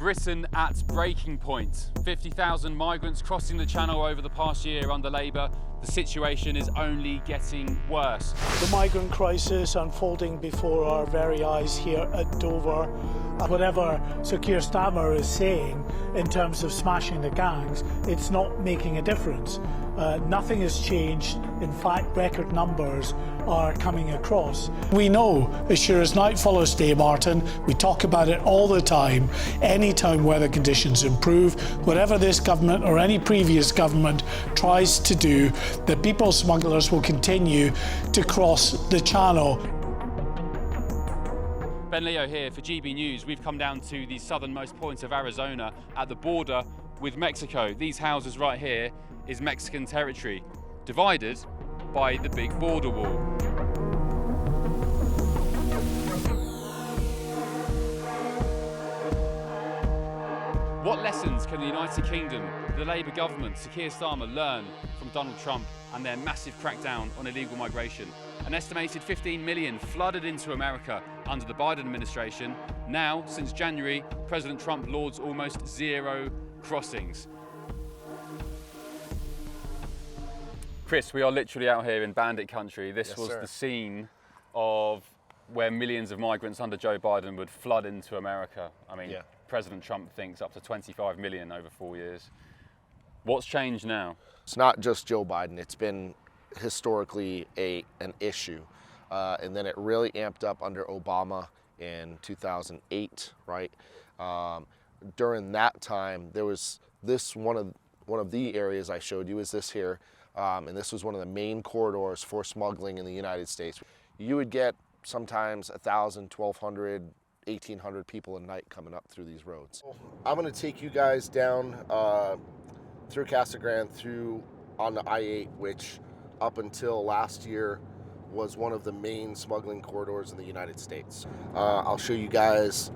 Britain at breaking point. 50,000 migrants crossing the channel over the past year under Labour. The situation is only getting worse. The migrant crisis unfolding before our very eyes here at Dover. Whatever Sir Keir Starmer is saying in terms of smashing the gangs, it's not making a difference. Nothing has changed. In fact, record numbers are coming across. We know, as sure as night follows day, Martin, we talk about it all the time. Anytime weather conditions improve, whatever this government or any previous government tries to do, the people smugglers will continue to cross the channel. Ben Leo here for GB News. We've come down to the southernmost point of Arizona at the border with Mexico. These houses right here is Mexican territory, divided by the big border wall. What lessons can the United Kingdom, the Labour government, Sir Keir Starmer learn from Donald Trump and their massive crackdown on illegal migration? An estimated 15 million flooded into America under the Biden administration. Now, since January, President Trump lords almost zero crossings. Chris, we are literally out here in bandit country. This was the scene of where millions of migrants under Joe Biden would flood into America. I mean, President Trump thinks up to 25 million over 4 years. What's changed now? It's not just Joe Biden. It's been historically an issue. And then it really amped up under Obama in 2008, right? During that time, there was this one of the areas I showed you is this here. And this was one of the main corridors for smuggling in the United States. You would get sometimes 1,000, 1,200, 1,800 people a night coming up through these roads. I'm gonna take you guys down through Casa Grande, through on the I-8, which up until last year was one of the main smuggling corridors in the United States. I'll show you guys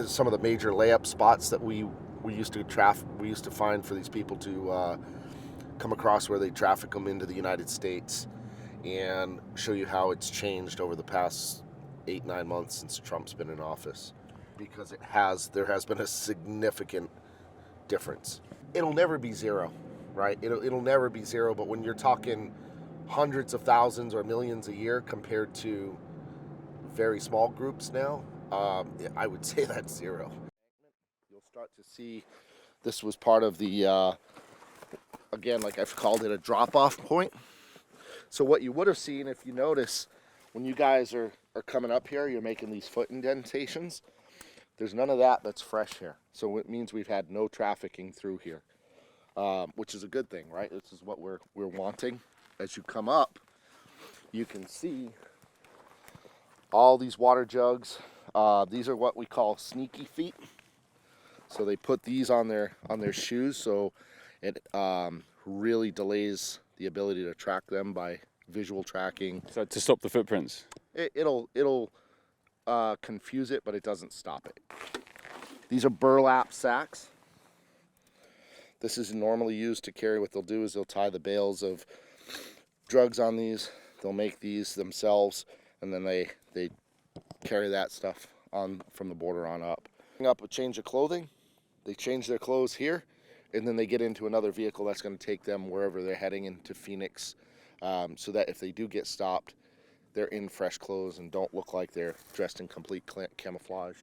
some of the major layup spots that we used to find for these people to come across where they traffic them into the United States, and show you how it's changed over the past 8-9 months since Trump's been in office, because there has been a significant difference. It'll never be zero, right? It'll never be zero, but when you're talking hundreds of thousands or millions a year compared to very small groups now, I would say that's zero. You'll start to see this was part of the again, like I've called it, a drop-off point. So what you would have seen, if you notice, when you guys are coming up here, you're making these foot indentations. There's none of that that's fresh here. So it means we've had no trafficking through here, which is a good thing, right? This is what we're wanting. As you come up, you can see all these water jugs. These are what we call sneaky feet. So they put these on their shoes, so it really delays the ability to track them by visual tracking. So to stop the footprints? It'll confuse it, but it doesn't stop it. These are burlap sacks. This is normally used to carry. What they'll do is they'll tie the bales of drugs on these. They'll make these themselves, and then they carry that stuff on from the border on up. Up a change of clothing. They change their clothes here, and then they get into another vehicle that's going to take them wherever they're heading into Phoenix, so that if they do get stopped, they're in fresh clothes and don't look like they're dressed in complete camouflage.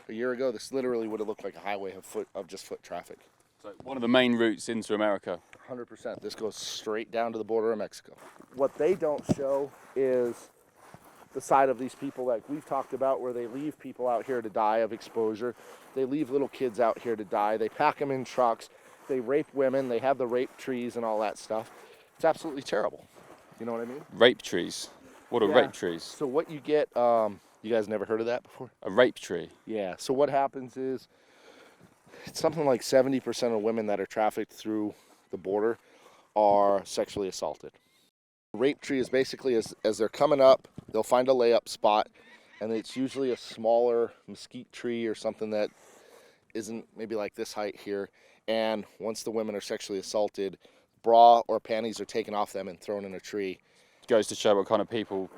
A year ago, this literally would have looked like a highway of just foot traffic. So one of the main routes into America. 100%. This goes straight down to the border of Mexico. What they don't show is the side of these people like we've talked about, where they leave people out here to die of exposure. They leave little kids out here to die. They pack them in trucks. They rape women. They have the rape trees and all that stuff. It's absolutely terrible. You know what I mean? Rape trees? What are rape trees? So what you get, you guys never heard of that before? A rape tree? Yeah. So what happens is, it's something like 70% of women that are trafficked through the border are sexually assaulted. A rape tree is basically as they're coming up, they'll find a layup spot, and it's usually a smaller mesquite tree or something that isn't maybe like this height here. And once the women are sexually assaulted, bra or panties are taken off them and thrown in a tree. Goes to show what kind of people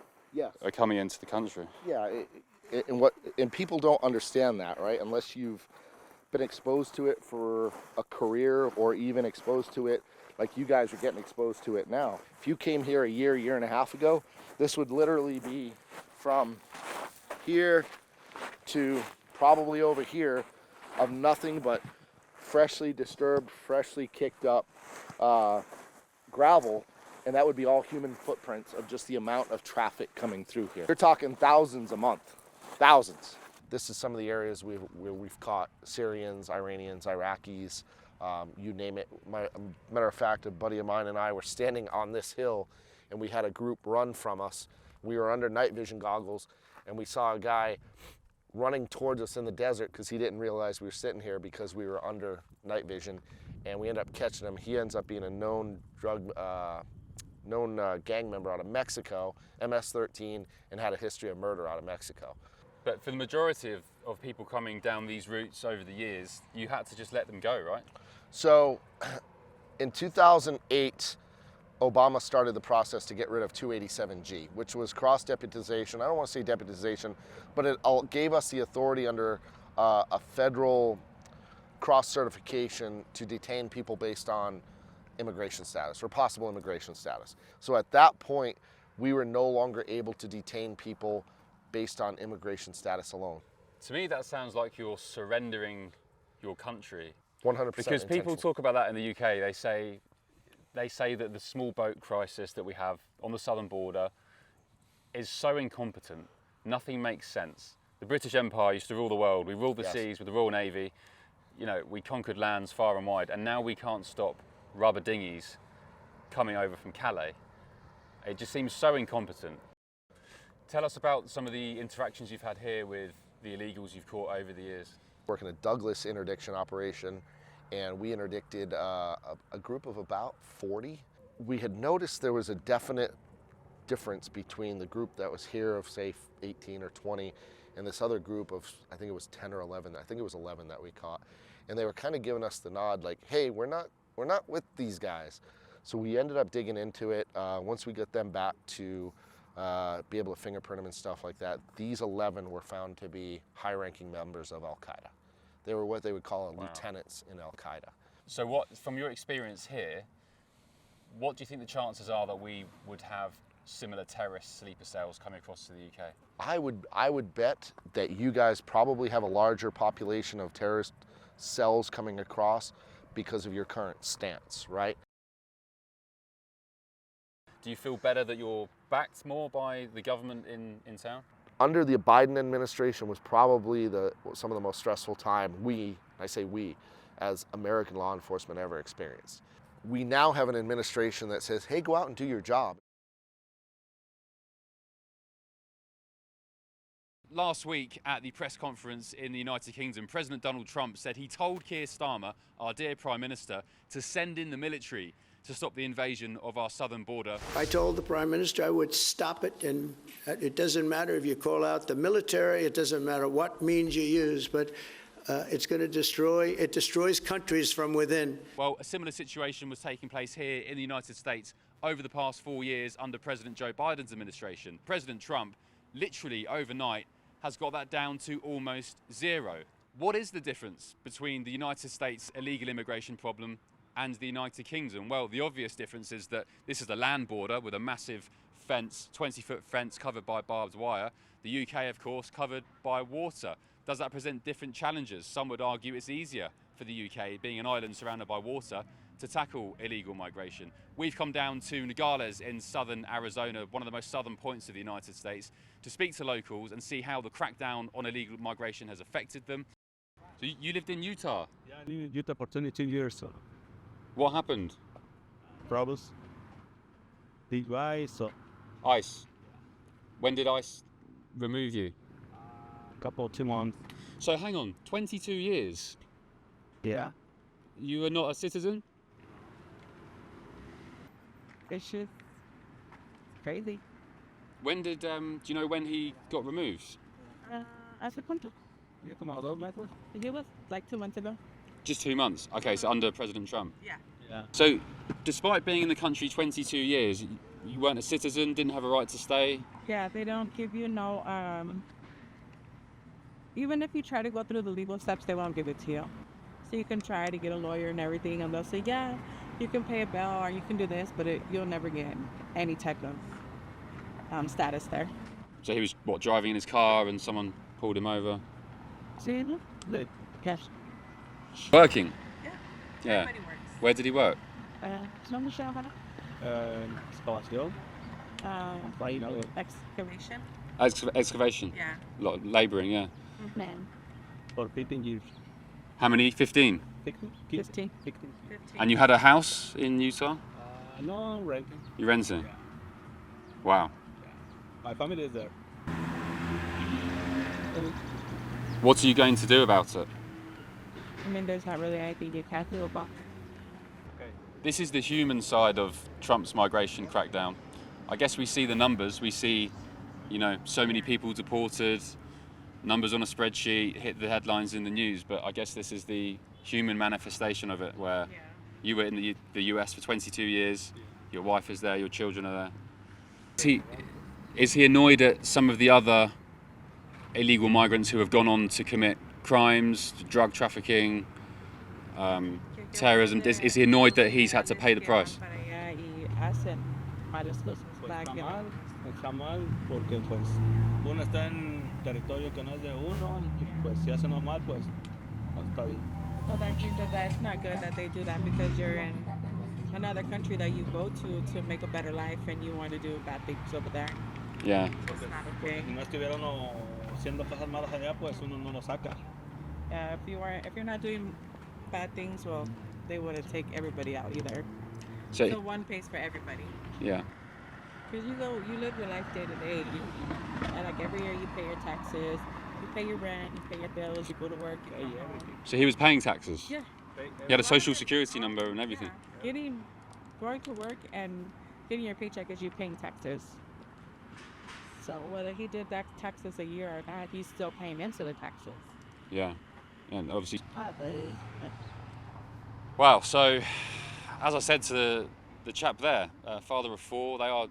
are coming into the country. Yeah, and people don't understand that, right? Unless you've been exposed to it for a career or even exposed to it like you guys are getting exposed to it now. If you came here a year and a half ago, this would literally be from here to probably over here of nothing but freshly disturbed, freshly kicked up gravel, and that would be all human footprints of just the amount of traffic coming through here. You're talking thousands a month, thousands. This is some of the areas where we've caught Syrians, Iranians, Iraqis, you name it. Matter of fact, a buddy of mine and I were standing on this hill and we had a group run from us. We were under night vision goggles and we saw a guy running towards us in the desert because he didn't realize we were sitting here because we were under night vision, and we ended up catching him. He ends up being a known gang member out of Mexico, MS-13, and had a history of murder out of Mexico. But for the majority of people coming down these routes over the years, you had to just let them go, right? So in 2008, Obama started the process to get rid of 287G, which was cross-deputization. I don't want to say deputization, but it gave us the authority under a federal cross-certification to detain people based on immigration status or possible immigration status. So at that point, we were no longer able to detain people based on immigration status alone. To me, that sounds like you're surrendering your country. 100%. Because people talk about that in the UK. They say that the small boat crisis that we have on the southern border is so incompetent. Nothing makes sense. The British Empire used to rule the world. We ruled the seas with the Royal Navy. You know, we conquered lands far and wide, and now we can't stop rubber dinghies coming over from Calais. It just seems so incompetent. Tell us about some of the interactions you've had here with the illegals you've caught over the years. Working a Douglas interdiction operation, and we interdicted a group of about 40. We had noticed there was a definite difference between the group that was here of say 18 or 20 and this other group of, I think it was 10 or 11, I think it was 11 that we caught. And they were kind of giving us the nod like, hey, we're not with these guys. So we ended up digging into it. Once we got them back to be able to fingerprint them and stuff like that, these 11 were found to be high-ranking members of Al-Qaeda. They were what they would call lieutenants in Al-Qaeda. So what, from your experience here, what do you think the chances are that we would have similar terrorist sleeper cells coming across to the UK? I would bet that you guys probably have a larger population of terrorist cells coming across because of your current stance, right? Do you feel better that you're backed more by the government in town? Under the Biden administration was probably some of the most stressful time I say we, as American law enforcement ever experienced. We now have an administration that says, hey, go out and do your job. Last week at the press conference in the United Kingdom, President Donald Trump said he told Keir Starmer, our dear Prime Minister, to send in the military to stop the invasion of our southern border. I told the Prime Minister I would stop it, and it doesn't matter if you call out the military, it doesn't matter what means you use, but it's going to destroys countries from within. Well, a similar situation was taking place here in the United States over the past 4 years under President Joe Biden's administration. President Trump, literally overnight, has got that down to almost zero. What is the difference between the United States illegal immigration problem and the United Kingdom? Well, the obvious difference is that this is a land border with a massive fence, 20-foot fence covered by barbed wire. The UK, of course, covered by water. Does that present different challenges? Some would argue it's easier for the UK, being an island surrounded by water, to tackle illegal migration. We've come down to Nogales in southern Arizona, one of the most southern points of the United States, to speak to locals and see how the crackdown on illegal migration has affected them. So you lived in Utah? Yeah, I lived in Utah for 22 years. So. What happened? Problems. Big ice. So. ICE. When did ICE remove you? Couple, 2 months. So hang on, 22 years? Yeah. You are not a citizen? It's just crazy. When did, do you know when he got removed? As a contact. Yeah, come on, It was like 2 months ago. Just 2 months? Okay, so under President Trump? Yeah. So, despite being in the country 22 years, you weren't a citizen, didn't have a right to stay? Yeah, they don't give you no Even if you try to go through the legal steps, they won't give it to you. So you can try to get a lawyer and everything, and they'll say, yeah, you can pay a bill or you can do this, but you'll never get any type of status there. So he was, what, driving in his car and someone pulled him over? See, look, cash. Working? Yeah. Yeah. Everybody works. Where did he work? No, Michelle, Excavación. Ahí, no. excavation. Excavation? Yeah. Lot of labouring, yeah. Man. For 15 years. How many? 15? 16? 15. 16. And you had a house in Utah? No, renting. You rented? Wow. My family is there. What are you going to do about it? I mean, there's not really anything you can do about it. This is the human side of Trump's migration crackdown. I guess we see the numbers. We see, so many people deported, numbers on a spreadsheet, hit the headlines in the news. But I guess this is the human manifestation of it, where you were in the US for 22 years, your wife is there, your children are there. Is he annoyed at some of the other illegal migrants who have gone on to commit crimes, drug trafficking, terrorism? Is he annoyed that he's had to pay the price? Está mal porque pues uno está en territorio que no es de uno y pues si hace uno mal pues no está bien. Well, I think that it's not good that they do that because you're in another country that you go to make a better life and you want to do bad things over there. Yeah. It's not okay. Si no estuviera uno haciendo cosas malas allá pues uno no lo saca. If you're not doing bad things, well, they wouldn't take everybody out either. So one pays for everybody. yeah. Because you live your life day to day, and like every year you pay your taxes, you pay your rent, you pay your bills, you go to work, you come home. So he was paying taxes? Yeah. He had a social security number and everything? Yeah. Going to work and getting your paycheck is you paying taxes. So whether he did that taxes a year or not, he's still paying into the taxes. Yeah. And obviously. Wow. So, as I said to the chap there, father of 4, they are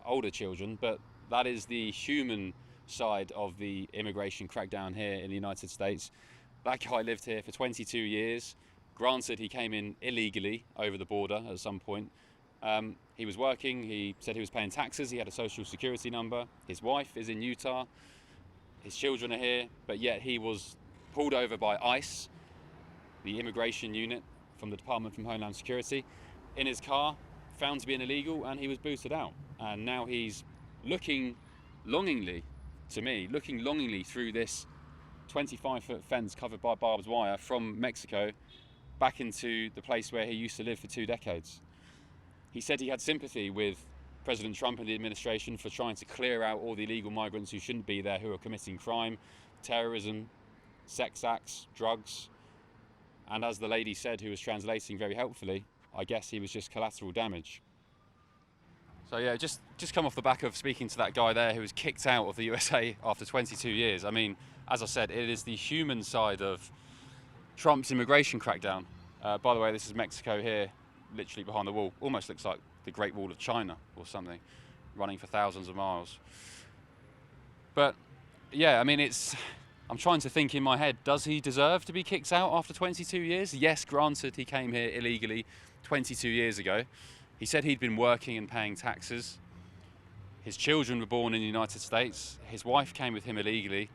older children, but that is the human side of the immigration crackdown here in the United States. That guy lived here for 22 years. Granted, he came in illegally over the border at some point. He was working, he said he was paying taxes, he had a social security number. His wife is in Utah, his children are here, but yet he was pulled over by ICE, the immigration unit from the Department of Homeland Security, in his car, found to be an illegal, and he was booted out. And now he's looking longingly through this 25-foot fence covered by barbed wire from Mexico back into the place where he used to live for 2 decades. He said he had sympathy with President Trump and the administration for trying to clear out all the illegal migrants who shouldn't be there, who are committing crime, terrorism, sex acts, drugs. And as the lady said, who was translating very helpfully, I guess he was just collateral damage. So yeah, just come off the back of speaking to that guy there who was kicked out of the USA after 22 years. I mean, as I said, it is the human side of Trump's immigration crackdown. By the way, this is Mexico here, literally behind the wall. Almost looks like the Great Wall of China or something, running for thousands of miles. But yeah, I mean, I'm trying to think in my head, does he deserve to be kicked out after 22 years? Yes, granted, he came here illegally 22 years ago. He said he'd been working and paying taxes. His children were born in the United States. His wife came with him illegally.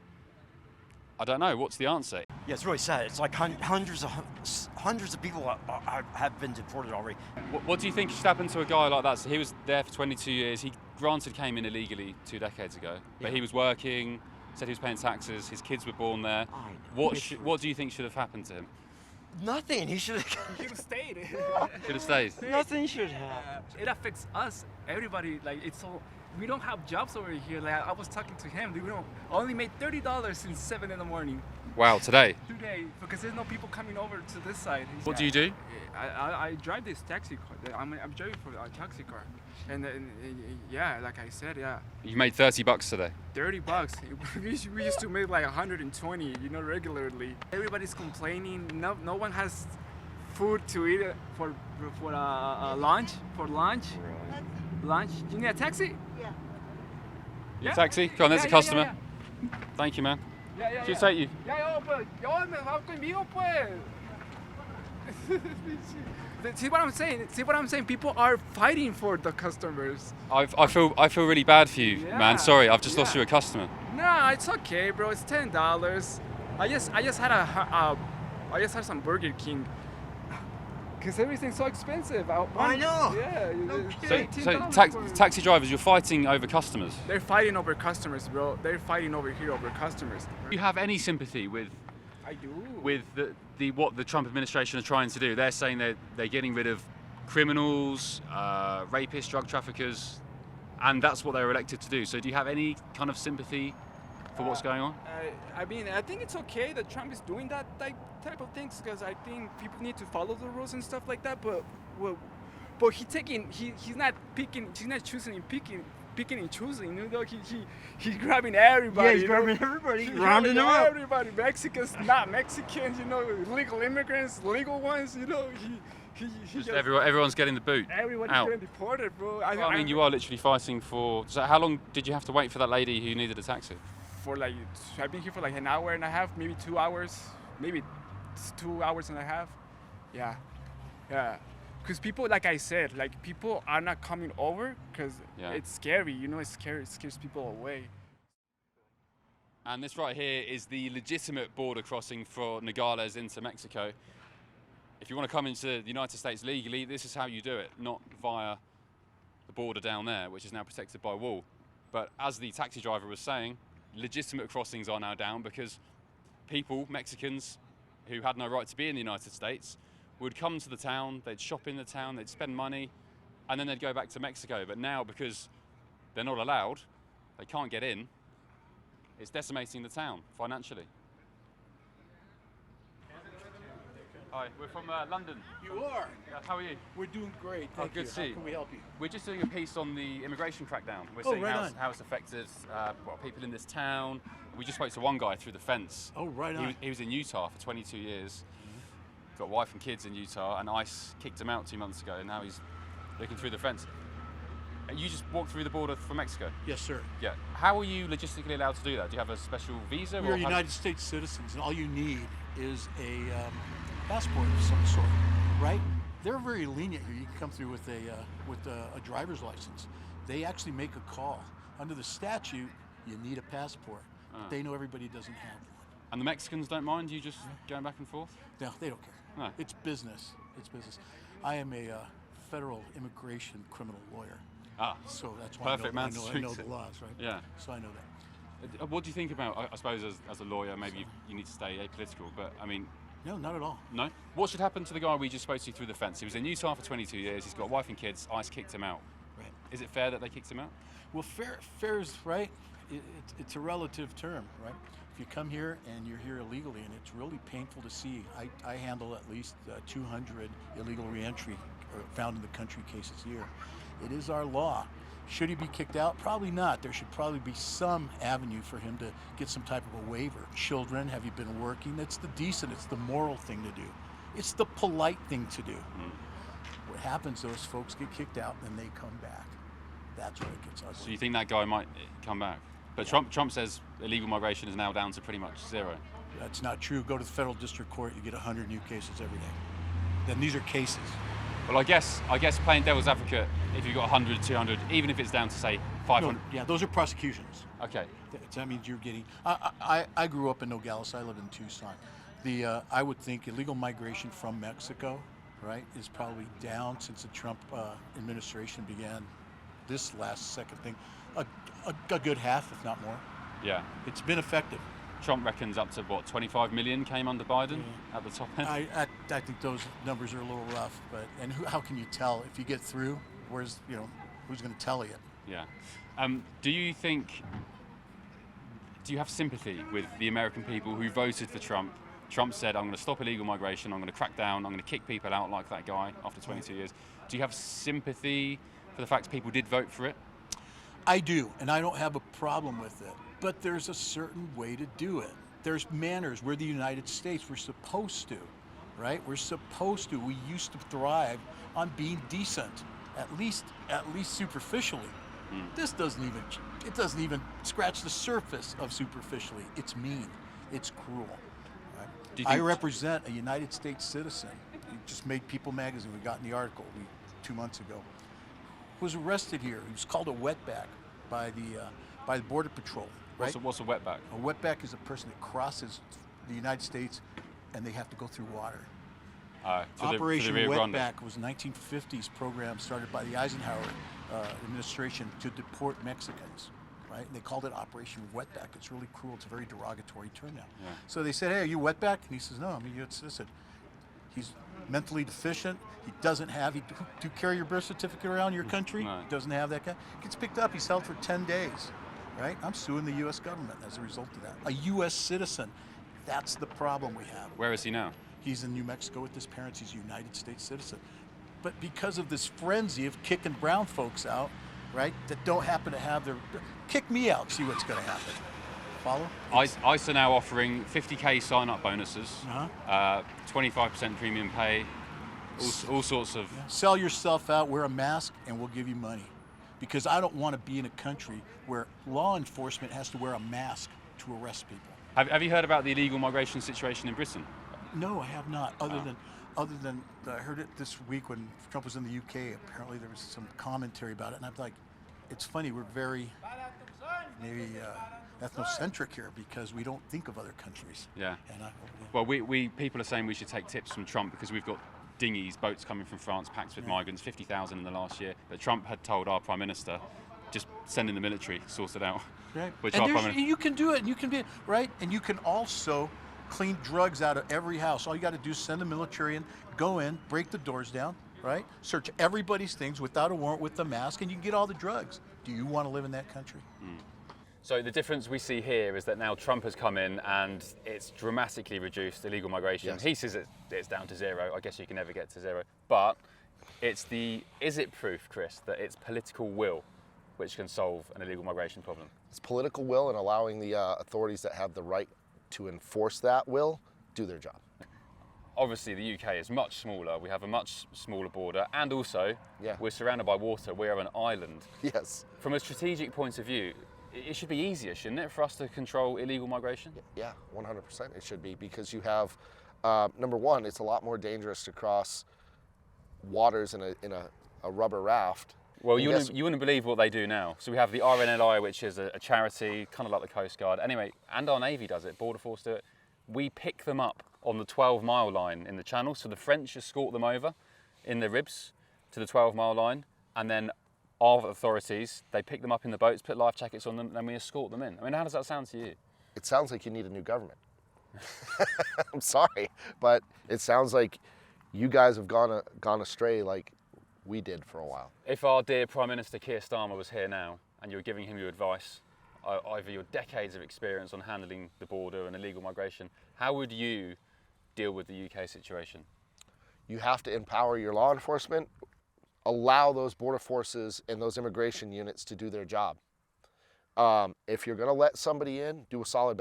I don't know, what's the answer? Yeah, it's really sad. It's like hundreds of people have been deported already. What do you think should happen to a guy like that? So he was there for 22 years. He granted came in illegally 2 decades ago, but he was working, said he was paying taxes. His kids were born there. What do you think should have happened to him? Nothing. He should have stayed. Should have stayed. Nothing should have. It affects us, everybody. Like we don't have jobs over here. Like I was talking to him. We only made $30 since 7 in the morning. Wow, today? Today, because there's no people coming over to this side. What do you do? I drive this taxi car. I'm driving for a taxi car, and yeah, like I said, yeah. You made $30 today. $30. We used to make like 120, regularly. Everybody's complaining. No one has food to eat for lunch. For lunch. Lunch. Do you need a taxi? Yeah. Taxi? Come on, there's a customer. Yeah. Thank you, man. She'll take you. Ya, pues, yo me va conmigo, pues. See what I'm saying? See what I'm saying? People are fighting for the customers. I feel really bad for you, Yeah, man. Sorry, I've just lost yeah. you a customer. No, it's okay, bro. It's $10. I just had some Burger King. Cause everything's so expensive. I know. Yeah. No it's kidding. So $18 taxi drivers, you're fighting over customers. They're fighting over customers, bro. They're fighting over here over customers. Do you have any sympathy with I do. what the Trump administration are trying to do? They're saying they're getting rid of criminals, rapists, drug traffickers, and that's what they were elected to do. So do you have any kind of sympathy for what's going on? I mean, I think it's okay that Trump is doing that type of things because I think people need to follow the rules and stuff like that. But he's not choosing and picking and choosing. You know, he's grabbing everybody. Yeah, he's grabbing everybody, rounding them up. Everybody, Mexicans, not Mexicans. You know, legal immigrants, legal ones. You know, Just everyone's getting the boot. Everybody's out. getting deported, bro. Well, I mean, you are literally fighting for. So how long did you have to wait for that lady who needed a taxi? I've been here for like an hour and a half, maybe 2 hours, maybe 2 hours and a half. Yeah. Because people, like I said, like people are not coming over because it's scary. You know, it's scary. It scares people away. And this right here is the legitimate border crossing for Nogales into Mexico. If you want to come into the United States legally, this is how you do it, not via the border down there, which is now protected by a wall. But as the taxi driver was saying, legitimate crossings are now down because people, Mexicans, who had no right to be in the United States, would come to the town, they'd shop in the town, they'd spend money, and then they'd go back to Mexico. But now, because they're not allowed, they can't get in, it's decimating the town financially. Hi, we're from London. You are? Yeah, how are you? We're doing great. Thank Good you. to see How you. can we help you? We're just doing a piece on the immigration crackdown. We're Oh, seeing right how, on. how it's affected people in this town. We just spoke to one guy through the fence. Oh, right on. He was in Utah for 22 years. Got a wife and kids in Utah, and ICE kicked him out 2 months ago, and now he's looking through the fence. You just walked through the border from Mexico? Yes, sir. Yeah. How are you logistically allowed to do that? Do you have a special visa? We're United States citizens, and all you need is a passport of some sort, right? They're very lenient here. You can come through with a driver's license. They actually make a call. Under the statute, you need a passport. They know everybody doesn't have one. And the Mexicans don't mind you just going back and forth? No, they don't care. No. It's business. It's business. I am a federal immigration criminal lawyer. So that's why Perfect man to I speak know to. the laws, right? Yeah. So I know that. What do you think about, I suppose, as a lawyer, maybe you need to stay apolitical, but I mean... No, not at all. No? What should happen to the guy we just spoke to through the fence? He was in Utah for 22 years, he's got a wife and kids, ICE kicked him out. Right. Is it fair that they kicked him out? Well, fair is right. It's a relative term, right? If you come here and you're here illegally, and it's really painful to see. I handle at least 200 illegal reentry or found in the country cases a year. It is our law. Should he be kicked out? Probably not. There should probably be some avenue for him to get some type of a waiver. Children, have you been working? It's the decent, it's the moral thing to do. It's the polite thing to do. What happens, those folks get kicked out and they come back. That's where it gets ugly. So you think that guy might come back? But Trump says illegal migration is now down to pretty much zero. That's not true. Go to the federal district court, you get 100 new cases every day. Then these are cases. Well, I guess playing devil's advocate, if you've got 100, 200, even if it's down to say 500. No, yeah, those are prosecutions. Okay. That means you're getting. I grew up in Nogales. I live in Tucson. I would think illegal migration from Mexico, right, is probably down since the Trump administration began this second thing. A good half, if not more. Yeah. It's been effective. Trump reckons up to what, 25 million came under Biden at the top end? I think those numbers are a little rough, but how can you tell if you get through? Who's going to tell you? Yeah. Do you have sympathy with the American people who voted for Trump? Trump said, I'm going to stop illegal migration, I'm going to crack down, I'm going to kick people out like that guy after 22 years. Do you have sympathy for the fact people did vote for it? I do, and I don't have a problem with it. But there's a certain way to do it. There's manners. We're the United States. We're supposed to, right? We're supposed to. We used to thrive on being decent, at least superficially. This doesn't even scratch the surface of superficially. It's mean. It's cruel. Right? I represent a United States citizen. He just made People magazine. We got in the article 2 months ago. Was arrested here. He was called a wetback by the Border Patrol. Right? What's a wetback? A wetback is a person that crosses the United States and they have to go through water. Operation Wetback was a 1950s program started by the Eisenhower administration to deport Mexicans, right? And they called it Operation Wetback. It's really cruel. It's a very derogatory term now. Yeah. So they said, hey, are you wetback? And he says, no, I'm a U.S. citizen. He's mentally deficient. He doesn't have, do you carry your birth certificate around your country? No. He doesn't have that guy. Gets picked up. He's held for 10 days, right? I'm suing the U.S. government as a result of that. A U.S. citizen. That's the problem we have. Where is he now? He's in New Mexico with his parents. He's a United States citizen. But because of this frenzy of kicking brown folks out, right, that don't happen to have their... Kick me out, see what's going to happen. Follow? ICE are now offering 50K sign-up bonuses, 25% premium pay, all sorts of... Yeah. Sell yourself out, wear a mask, and we'll give you money. Because I don't want to be in a country where law enforcement has to wear a mask to arrest people. Have you heard about the illegal migration situation in Britain? No, I have not. Other than I heard it this week when Trump was in the UK. Apparently there was some commentary about it, and I'm like, it's funny. We're very maybe ethnocentric here because we don't think of other countries. Yeah. Well, we people are saying we should take tips from Trump because we've got dinghies, boats coming from France packed with migrants, 50,000 in the last year. But Trump had told our Prime Minister, just send in the military, sort it out. Right. Which and you can do it, and you can be right, and you can also clean drugs out of every house. All you got to do is send the military in, go in, break the doors down, right? Search everybody's things without a warrant with the mask, and you can get all the drugs. Do you want to live in that country? So the difference we see here is that now Trump has come in and it's dramatically reduced illegal migration. Yes. He says it's down to zero. I guess you can never get to zero. But is it proof, Chris, that it's political will which can solve an illegal migration problem? It's political will and allowing the authorities that have the right to enforce that will do their job. Obviously the UK is much smaller. We have a much smaller border and also we're surrounded by water. We're an island. Yes. From a strategic point of view, it should be easier, shouldn't it, for us to control illegal migration? Yeah, 100% it should be, because you have, number one, it's a lot more dangerous to cross waters in a rubber raft. Well, you wouldn't believe what they do now. So we have the RNLI, which is a charity, kind of like the Coast Guard. Anyway, and our Navy does it, Border Force do it. We pick them up on the 12-mile line in the channel. So the French escort them over in the ribs to the 12-mile line, and then our authorities, they pick them up in the boats, put life jackets on them, and then we escort them in. I mean, how does that sound to you? It sounds like you need a new government. I'm sorry, but it sounds like you guys have gone astray like we did for a while. If our dear Prime Minister Keir Starmer was here now and you were giving him your advice, over your decades of experience on handling the border and illegal migration, how would you deal with the UK situation? You have to empower your law enforcement, allow those border forces and those immigration units to do their job. If you're gonna let somebody in, do a solid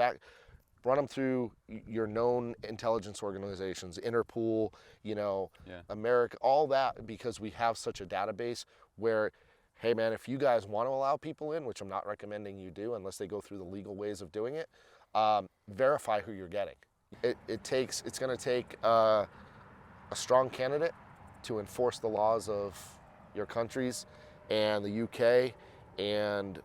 run them through your known intelligence organizations, Interpol, America, all that, because we have such a database where, hey man, if you guys want to allow people in, which I'm not recommending you do unless they go through the legal ways of doing it, verify who you're getting. It's gonna take a strong candidate to enforce the laws of your countries and the UK, and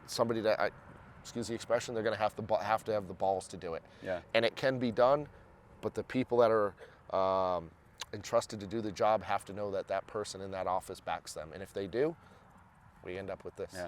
somebody that, excuse the expression, they're going to have to have the balls to do it. Yeah. And it can be done, but the people that are entrusted to do the job have to know that that person in that office backs them. And if they do, we end up with this. Yeah.